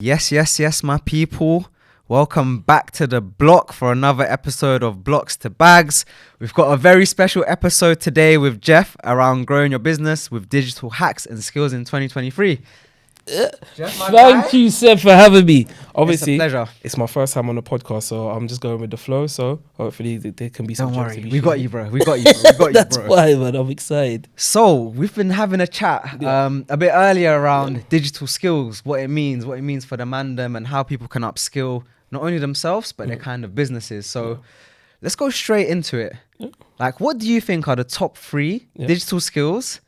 Yes, my people. Welcome back to the block for another episode of Blocks to Bags. We've got a very special episode today with Jeff around growing your business with digital hacks and skills in 2023. Jeff, Thank you, Seb, for having me. Obviously, it's a pleasure. It's my first time on the podcast, so I'm just going with the flow. So hopefully there can be some. Don't worry, jokes we got you, bro. We got you. We got you, That's bro. why, man. I'm excited. So we've been having a chat a bit earlier around digital skills, what it means for the mandem, and how people can upskill not only themselves but their kind of businesses. So let's go straight into it. Like, what do you think are the top three digital skills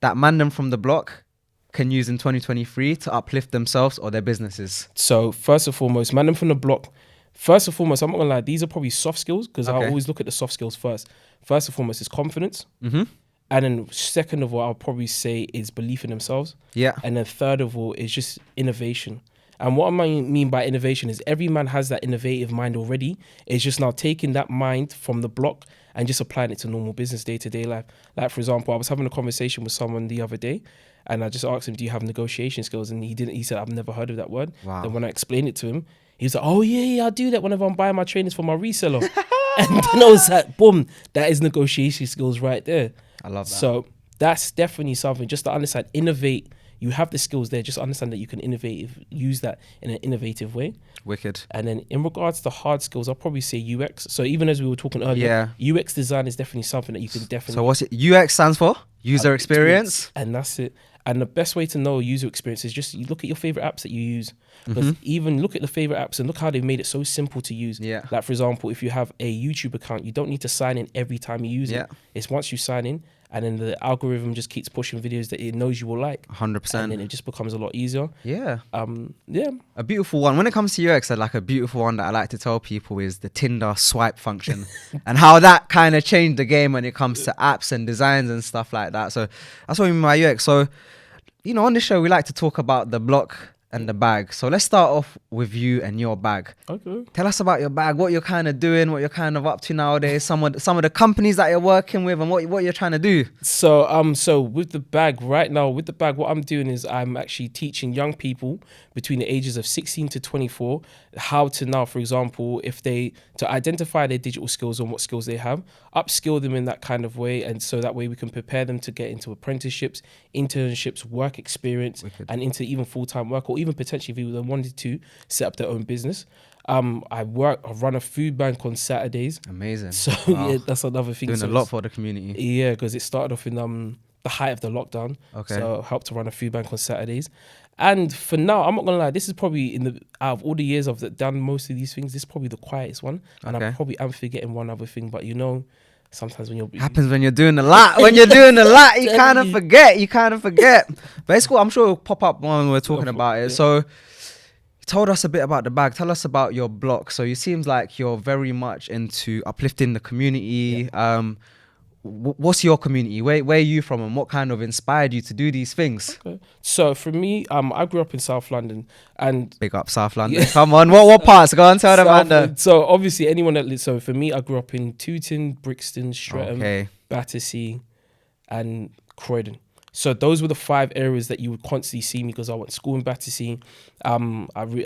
that mandem from the block can use in 2023 to uplift themselves or their businesses? So first and foremost, man, them from the block. First and foremost, I'm not gonna lie, these are probably soft skills because I always look at the soft skills first. First and foremost is confidence. And then second of all, I'll probably say is belief in themselves. Yeah. And then third of all is just innovation. And what I mean by innovation is every man has that innovative mind already. It's just now taking that mind from the block and just applying it to normal business day-to-day life. Like, for example, I was having a conversation with someone the other day and I just asked him, do you have negotiation skills? And he said, I've never heard of that word. Wow. Then when I explained it to him, he was like, oh yeah, I do that whenever I'm buying my trainers for my reseller. And then I was like, boom, that is negotiation skills right there. I love that. So that's definitely something, just to understand, innovate. You have the skills there, just understand that you can use that in an innovative way. Wicked. And then in regards to hard skills, I'll probably say UX. So even as we were talking earlier, UX design is definitely something that you can definitely... So what's it? UX stands for? User experience? And that's it. And the best way to know user experience is just you look at your favorite apps that you use. Because even look at the favorite apps and look how they've made it so simple to use. Yeah. Like, for example, if you have a YouTube account, you don't need to sign in every time you use it. It's once you sign in, and then the algorithm just keeps pushing videos that it knows you will like. 100%. And then it just becomes a lot easier. Yeah. Yeah. A beautiful one. When it comes to UX, like a beautiful one that I like to tell people is the Tinder swipe function and how that kind of changed the game when it comes to apps and designs and stuff like that. So that's what I mean by UX. So, you know, on this show, we like to talk about the block and the bag. So let's start off with you and your bag. Okay. Tell us about your bag, what you're kind of doing, what you're kind of up to nowadays, some of the companies that you're working with and what you're trying to do. So with the bag right now, what I'm doing is I'm actually teaching young people between the ages of 16 to 24 how to now, for example, to identify their digital skills and what skills they have, upskill them in that kind of way. And so that way we can prepare them to get into apprenticeships, internships, work experience, and into even full-time work, or even potentially if they wanted to set up their own business. I run a food bank on Saturdays. Amazing. So yeah, that's another thing. Doing a lot for the community. Yeah, because it started off in the height of the lockdown. Okay. So I helped to run a food bank on Saturdays. And for now, I'm not gonna lie, this is probably out of all the years I've done most of these things, this is probably the quietest one. And I probably am forgetting one other thing, but you know, sometimes when happens when you're doing a lot. When you're doing a lot, you kind of forget. But it's cool. I'm sure it'll pop up when we're talking about it. So you told us a bit about the bag. Tell us about your block. So it seems like you're very much into uplifting the community. What's your community? Where are you from, and what kind of inspired you to do these things? Okay. So for me, I grew up in South London, and big up South London. Yeah. Come on, what parts? Go on, tell them, man. So obviously, anyone that lives. So for me, I grew up in Tooting, Brixton, Streatham, Battersea, and Croydon. So those were the 5 areas that you would constantly see me because I went to school in Battersea. I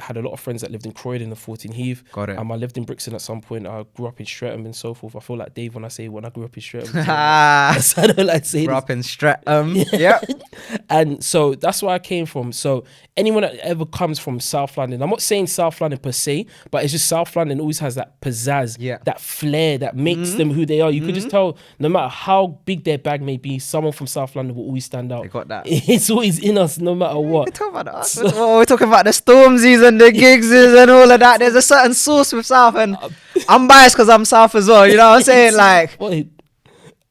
had a lot of friends that lived in Croydon and 14 Heath. Got it. I lived in Brixton at some point. I grew up in Streatham and so forth. I feel like Dave when I say when I grew up in Streatham. I don't like saying grew up in Streatham. Yeah. And so that's where I came from. So anyone that ever comes from South London, I'm not saying South London per se, but it's just South London always has that pizzazz, that flair that makes them who they are. You could just tell no matter how big their bag may be, someone from South London will always stand out. They got that. It's always in us no matter what. We're talking about us. We're talking about the Stormzies and the Giggses and all of that. There's a certain source with South, and I'm biased because I'm South as well. You know what I'm saying? Like,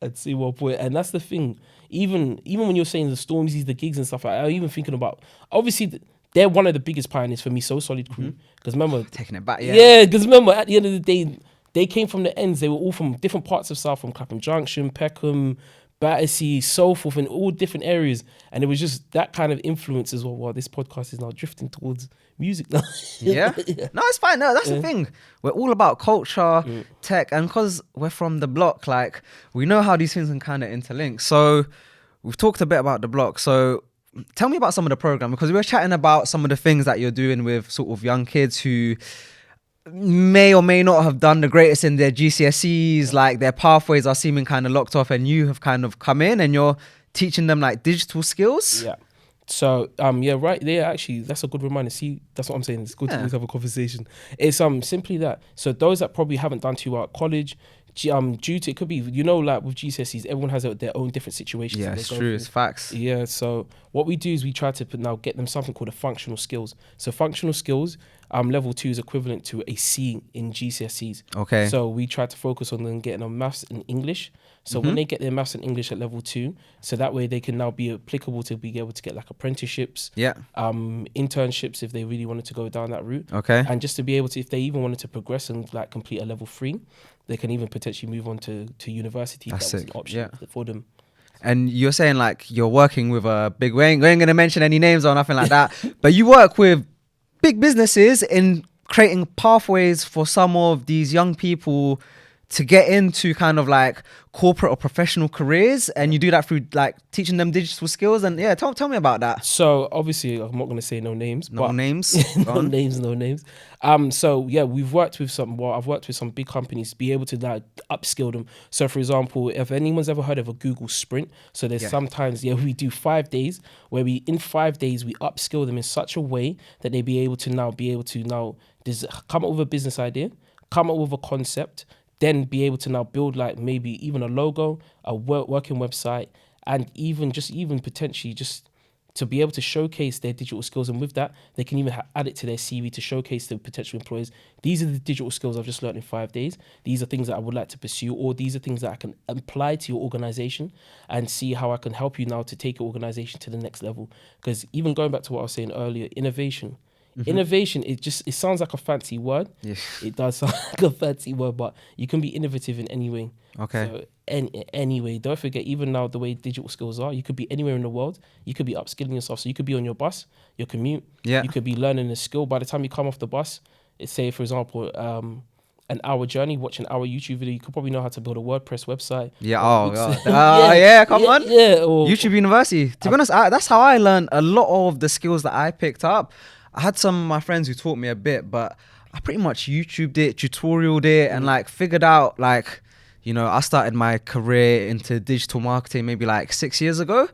I'd see what point. And that's the thing. Even when you're saying the Stormzies, the gigs and stuff, I'm even thinking about, obviously, they're one of the biggest pioneers for me, So Solid Crew. Because remember... Taking it back, Yeah, because remember, at the end of the day, they came from the ends. They were all from different parts of South, from Clapham Junction, Peckham, Battersea, so forth, in all different areas. And it was just that kind of influence as well. Wow, this podcast is now drifting towards music now. Yeah? No, it's fine. No, that's the thing. We're all about culture, tech, and because we're from the block, like, we know how these things can kind of interlink. So we've talked a bit about the block. So tell me about some of the program, because we were chatting about some of the things that you're doing with sort of young kids who may or may not have done the greatest in their GCSEs, like their pathways are seeming kind of locked off, and you have kind of come in and you're teaching them like digital skills. Yeah. So yeah, right there, actually, that's a good reminder. See, that's what I'm saying. It's good to always have a conversation. It's simply that. So those that probably haven't done too well at college, due to, it could be, you know, like with GCSEs, everyone has their own different situations. Yeah, that they it's go true. through. It's facts. Yeah, so what we do is we try to now get them something called a functional skills. So functional skills, level 2 is equivalent to a C in GCSEs. Okay. So we try to focus on them getting on maths and English. So when they get their maths and English at level 2, so that way they can now be applicable to be able to get like apprenticeships, Yeah. internships if they really wanted to go down that route. Okay. And just to be able to, if they even wanted to progress and like complete a level 3, they can even potentially move on to university. That's that was sick. an option for them. And you're saying like you're working with a big, we ain't going to mention any names or nothing like that, but you work with big businesses in creating pathways for some of these young people to get into kind of like corporate or professional careers, and you do that through like teaching them digital skills. And yeah, tell me about that. So obviously I'm not going to say no names. No names. no names. So yeah, I've worked with some big companies to be able to like upskill them. So for example, if anyone's ever heard of a Google Sprint, so there's sometimes we do 5 days where in 5 days we upskill them in such a way that they be able to now come up with a business idea, come up with a concept, then be able to now build like maybe even a logo, a working website, and even potentially just to be able to showcase their digital skills. And with that, they can even add it to their CV to showcase to potential employers. These are the digital skills I've just learned in 5 days. These are things that I would like to pursue, or these are things that I can apply to your organization and see how I can help you now to take your organization to the next level. Because even going back to what I was saying earlier, innovation, it sounds like a fancy word. Yeah. It does sound like a fancy word, but you can be innovative in any way. Okay. So anyway, don't forget, even now the way digital skills are, you could be anywhere in the world. You could be upskilling yourself. So you could be on your bus, your commute. Yeah. You could be learning a skill. By the time you come off the bus, it's say for example, an hour journey, watch an hour YouTube video. You could probably know how to build a WordPress website. Yeah. Oh God. Come on. Yeah. Or YouTube University. To be honest, that's how I learned a lot of the skills that I picked up. I had some of my friends who taught me a bit, but I pretty much YouTubed it, tutorialed it, and like figured out like, you know, I started my career into digital marketing maybe like 6 years ago,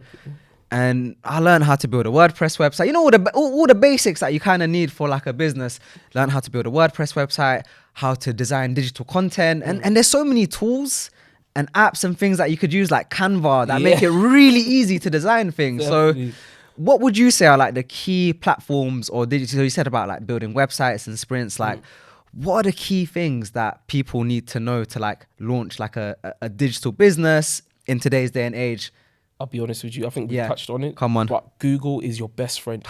and I learned how to build a WordPress website. You know, all the basics that you kind of need for like a business. Learn how to build a WordPress website, how to design digital content, and there's so many tools and apps and things that you could use like Canva that make it really easy to design things. Definitely. So what would you say are like the key platforms or digital? So you said about like building websites and sprints. Like, what are the key things that people need to know to like launch like a digital business in today's day and age? I'll be honest with you. I think we touched on it. Come on. But Google is your best friend.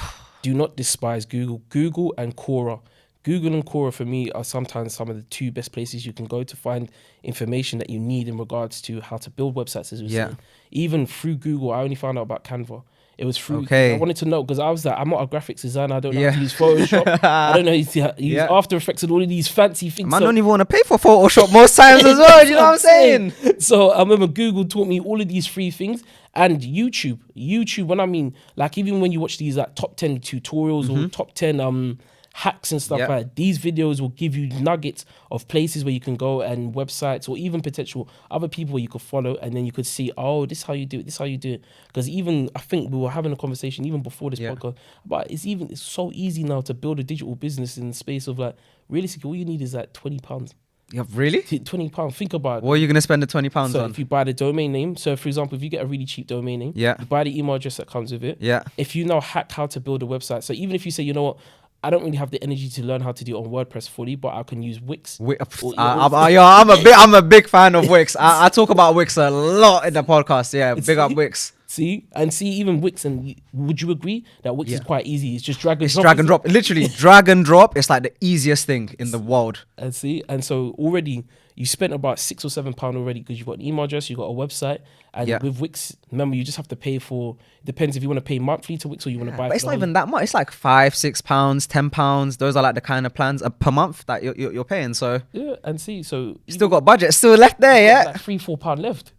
Do not despise Google. Google and Quora. Google and Quora for me are sometimes some of the 2 best places you can go to find information that you need in regards to how to build websites, as we say. Even through Google, I only found out about Canva. It was through. I wanted to know because I was like, I'm not a graphics designer. I don't know how to use Photoshop. I don't know how to use After Effects and all of these fancy things. Man, don't even want to pay for Photoshop most times as well. You know what I'm saying? So I remember Google taught me all of these free things, and YouTube. When I mean, like even when you watch these like top 10 tutorials or top 10 hacks and stuff like that, these videos will give you nuggets of places where you can go and websites or even potential other people where you could follow, and then you could see, oh, this is how you do it, this is how you do it. Because even I think we were having a conversation even before this podcast, but it's so easy now to build a digital business in the space of like realistically all you need is like £20. Yeah, really? £20. Think about it. What are you going to spend the £20 on? So if you buy the domain name, so for example, if you get a really cheap domain name, you buy the email address that comes with it. Yeah. If you now hack how to build a website, so even if you say, you know what, I don't really have the energy to learn how to do it on WordPress fully, but I can use Wix. I'm a big fan of Wix. I talk about Wix a lot in the podcast. Yeah, big up Wix. See, even Wix, and would you agree that Wix is quite easy? It's just drag and drop. Drag and drop. Literally, drag and drop. It's like the easiest thing in the world. And see, and so already you spent about £6 or £7 already because you've got an email address, you've got a website, and with Wix, remember, you just have to pay for. Depends if you want to pay monthly to Wix or you want to buy. But it's not even that much. It's like £5, £6, £10. Those are like the kind of plans per month that you're paying. So yeah, and see, so still got budget, still left there. Yeah, like £3, £4 left.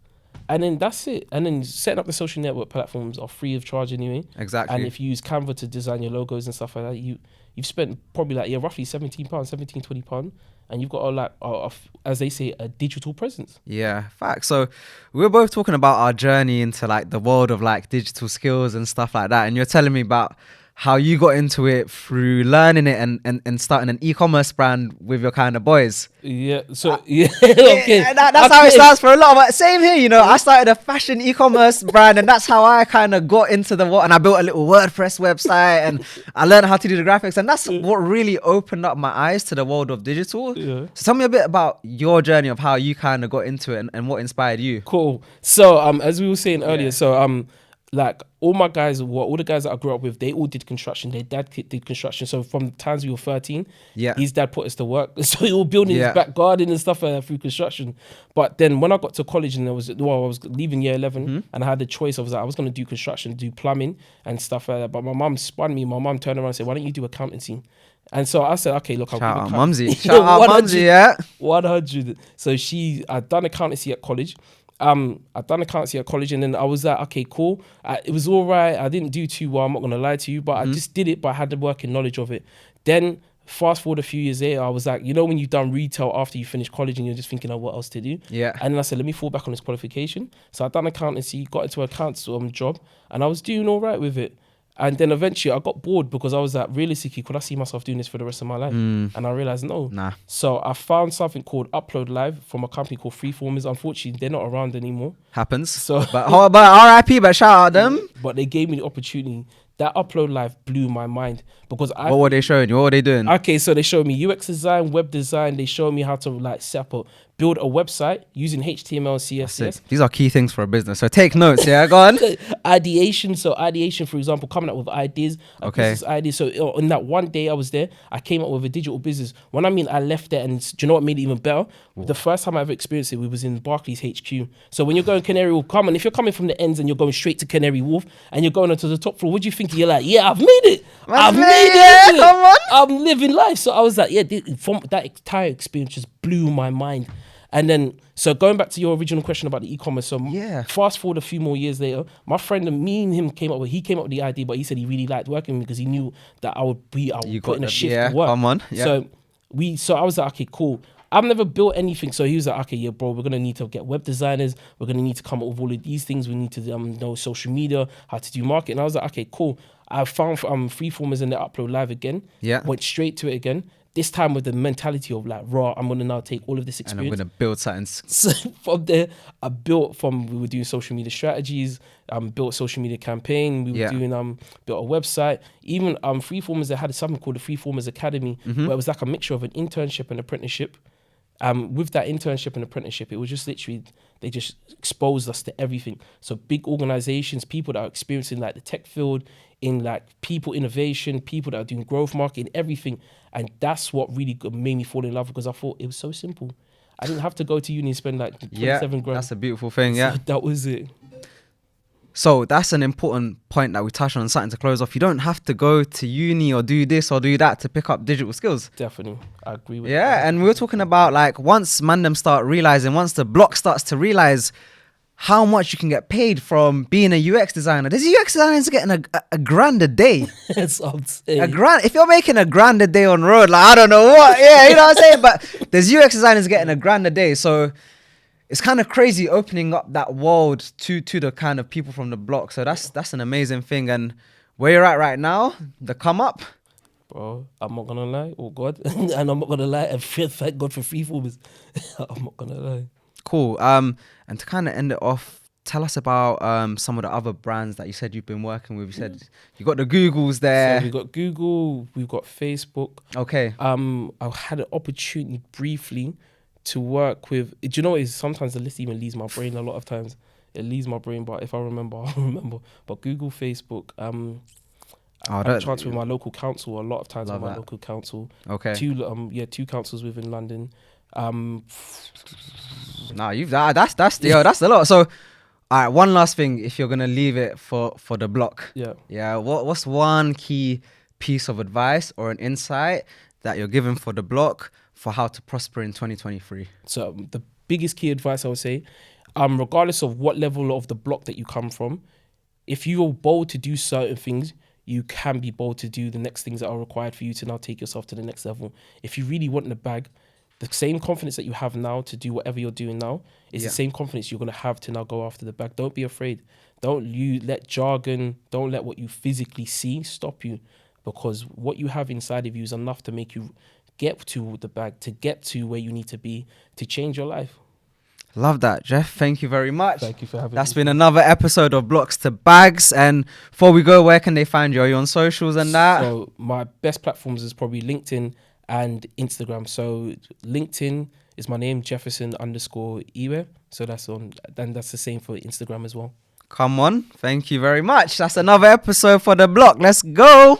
And then that's it. And then setting up the social network platforms are free of charge anyway. Exactly. And if you use Canva to design your logos and stuff like that, you've spent probably like roughly £17, 17, £20, and you've got as they say, a digital presence. Yeah, facts. So we were both talking about our journey into like the world of like digital skills and stuff like that, and you're telling me about how you got into it through learning it and starting an e-commerce brand with your kind of boys. Yeah. So yeah. Okay. That's how it starts for a lot of us. Same here, you know. I started a fashion e-commerce brand, and that's how I kind of got into the world. And I built a little WordPress website, and I learned how to do the graphics, and that's what really opened up my eyes to the world of digital. Yeah. So tell me a bit about your journey of how you kind of got into it and what inspired you. Cool. So as we were saying earlier, Yeah. so like all the guys that I grew up with, they all did construction. Their dad did construction. So from the times we were 13, Yeah. his dad put us to work. So he was building Yeah. his back garden and stuff like that through construction. But then when I got to college and I was leaving year 11 and I had the choice, I was going to do construction, do plumbing and stuff like that. But my mum spun me. My mum turned around and said, why don't you do accountancy? And so I said, okay, look, I'll Shout do out accountancy. Mumsy. Shout out Mumsy, yeah. 100. So I'd done accountancy at college. I'd done accountancy at college, and then I was like, okay, cool. It was all right. I didn't do too well, I'm not going to lie to you, but I just did it, but I had the working knowledge of it. Then fast forward a few years later, I was like, you know when you've done retail after you finish college and you're just thinking of what else to do? Yeah. And then I said, let me fall back on this qualification. So I'd done accountancy, got into a accounts job, and I was doing all right with it. And then eventually I got bored because I was like, realistically, could I see myself doing this for the rest of my life? And I realized, no. Nah. So I found something called Upload Live from a company called Freeformers. Unfortunately, they're not around anymore. Happens. So, but RIP, but shout out them. But they gave me the opportunity. That Upload Live blew my mind because What were they showing you? What were they doing? Okay, so they showed me UX design, web design. They showed me how to like build a website using HTML, CSS. These are key things for a business. So take notes, yeah? Go on. Ideation, for example, coming up with ideas, business ideas. So in that one day I was there, I came up with a digital business. When I mean I left there, and do you know what made it even better? The first time I ever experienced it, we was in Barclays HQ. So when you're going Canary Wharf, if you're coming from the ends and you're going straight to Canary Wharf and you're going onto the top floor, what do you think? You're like, yeah, I've made it. I've made it. Come on. I'm living life. So I was like, yeah, from that entire experience just blew my mind. And then, so going back to your original question about the e-commerce, so fast forward a few more years later, my friend and me and him came up with the idea, but he said he really liked working with me because he knew that I would put in a shift to work. Come on. Yeah. So I was like, okay, cool. I've never built anything. So he was like, okay, yeah, bro, we're going to need to get web designers. We're going to need to come up with all of these things. We need to know social media, how to do marketing. And I was like, okay, cool. I found Freeformers and they Upload Live again. Yeah. Went straight to it again. This time with the mentality of like, raw, I'm going to now take all of this experience. And I'm going to build something. So from there, we were doing social media strategies, built a social media campaign. We were doing, built a website. Even Freeformers, they had something called the Freeformers Academy, where it was like a mixture of an internship and apprenticeship. With that internship and apprenticeship, it was just literally, they just exposed us to everything. So big organizations, people that are experiencing like the tech field, in like people innovation, people that are doing growth marketing, everything. And that's what really made me fall in love because I thought it was so simple. I didn't have to go to uni and spend like 27 grand. That's a beautiful thing, yeah. So that was it. So that's an important point that we touched on, something to close off. You don't have to go to uni or do this or do that to pick up digital skills. Definitely. I agree with that. Yeah, and we were talking about like once Mandem start realizing, once the block starts to realize how much you can get paid from being a UX designer. There's UX designers getting a grand a day. That's what I'm saying. A grand. If you're making a grand a day on road, like I don't know what. Yeah, you know what I'm saying? But there's UX designers getting a grand a day. So it's kind of crazy opening up that world to the kind of people from the block. So that's an amazing thing. And where you're at right now, the come up. Bro, I'm not gonna lie. Oh God. And I'm not gonna lie. And thank God for Freeformers. I'm not gonna lie. Cool. And to kind of end it off, tell us about some of the other brands that you said you've been working with. You said you got the Googles there. So we got Google, we've got Facebook. Okay. I had an opportunity briefly to work with. Do you know what it is? Sometimes the list even leaves my brain. A lot of times it leaves my brain, but if I remember, I'll remember. But Google, Facebook. I've had a chance with my local council. A lot of times with my local council. Okay. Two councils within London. That's a lot. So, all right, one last thing. If you're gonna leave it for the block, what's one key piece of advice or an insight that you're giving for the block for how to prosper in 2023? So the biggest key advice I would say, regardless of what level of the block that you come from, if you're bold to do certain things, you can be bold to do the next things that are required for you to now take yourself to the next level. If you really want the bag, the same confidence that you have now to do whatever you're doing now is the same confidence you're going to have to now go after the bag. Don't be afraid. Don't you let jargon, don't let what you physically see stop you, because what you have inside of you is enough to make you get to the bag, to get to where you need to be, to change your life. Love that, Jeff. Thank you very much. Thank you for having me. That's been another episode of Blocks to Bags. And before we go, where can they find you? Are you on socials and that? So my best platforms is probably LinkedIn and Instagram. So LinkedIn is my name, Jefferson_Iwe. So that's on, and that's the same for Instagram as well. Come on. Thank you very much. That's another episode for The Block. Let's go.